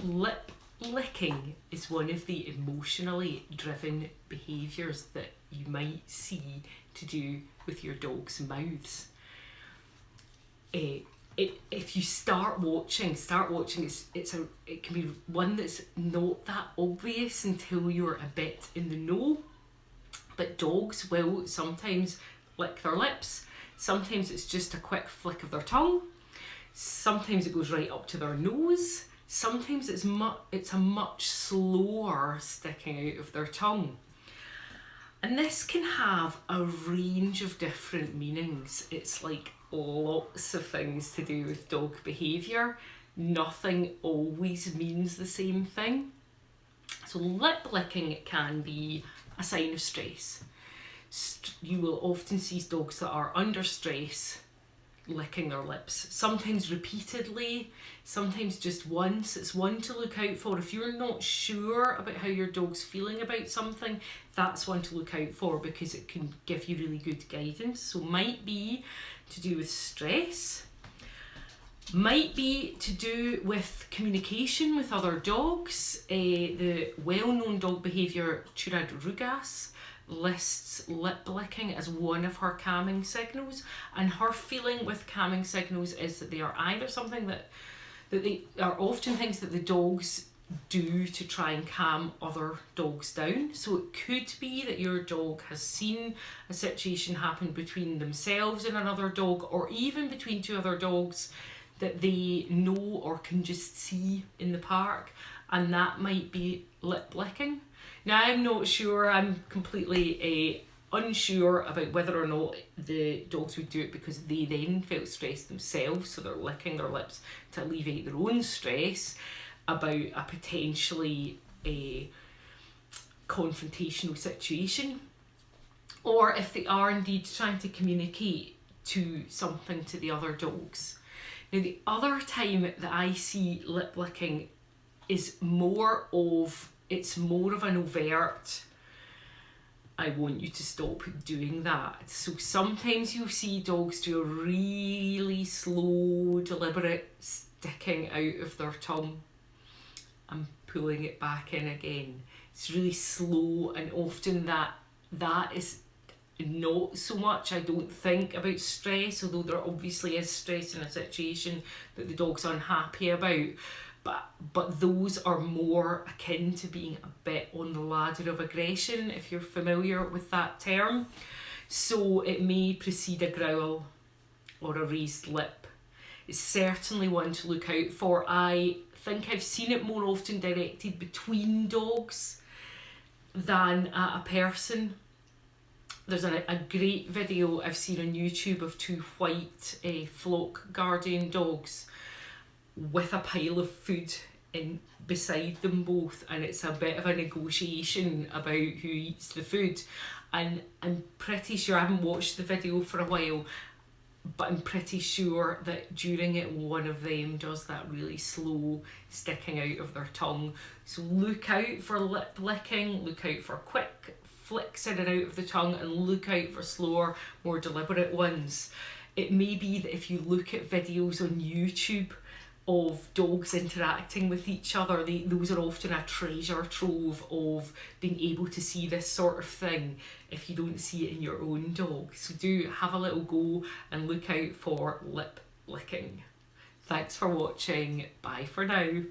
lip licking is one of the emotionally driven behaviours that you might see to do with your dog's mouths. If you start watching, it can be one that's not that obvious until you're a bit in the know. But dogs will sometimes lick their lips. Sometimes it's just a quick flick of their tongue. Sometimes it goes right up to their nose. Sometimes it's a much slower sticking out of their tongue. And this can have a range of different meanings. It's like lots of things to do with dog behaviour. Nothing always means the same thing. So lip licking can be a sign of stress. You will often see dogs that are under stress licking their lips, sometimes repeatedly, sometimes just once. It's one to look out for. If you're not sure about how your dog's feeling about something, that's one to look out for, because it can give you really good guidance. So might be to do with stress, might be to do with communication with other dogs. The well-known dog behaviour Turid Rugaas lists lip licking as one of her calming signals, and her feeling with calming signals is that they are either something that they are often things that the dogs do to try and calm other dogs down. So it could be that your dog has seen a situation happen between themselves and another dog, or even between two other dogs that they know or can just see in the park, and that might be lip licking. Now, I'm not sure, I'm completely unsure about whether or not the dogs would do it because they then felt stressed themselves, so they're licking their lips to alleviate their own stress about a potentially confrontational situation, or if they are indeed trying to communicate to something to the other dogs. Now, the other time that I see lip licking is more of an overt, I want you to stop doing that. So sometimes you'll see dogs do a really slow, deliberate sticking out of their tongue and pulling it back in again. It's really slow, and often that is not so much, I don't think, about stress, although there obviously is stress in a situation that the dog's unhappy about. But those are more akin to being a bit on the ladder of aggression, if you're familiar with that term. So it may precede a growl or a raised lip. It's certainly one to look out for. I think I've seen it more often directed between dogs than at a person. There's a great video I've seen on YouTube of two white flock guardian dogs with a pile of food in beside them both, and it's a bit of a negotiation about who eats the food. And I'm pretty sure, I haven't watched the video for a while, but I'm pretty sure that during it one of them does that really slow sticking out of their tongue. So look out for lip licking, look out for quick flicks in and out of the tongue, and look out for slower, more deliberate ones. It may be that if you look at videos on YouTube of dogs interacting with each other, those are often a treasure trove of being able to see this sort of thing if you don't see it in your own dog. So do have a little go and look out for lip licking. Thanks for watching. Bye for now.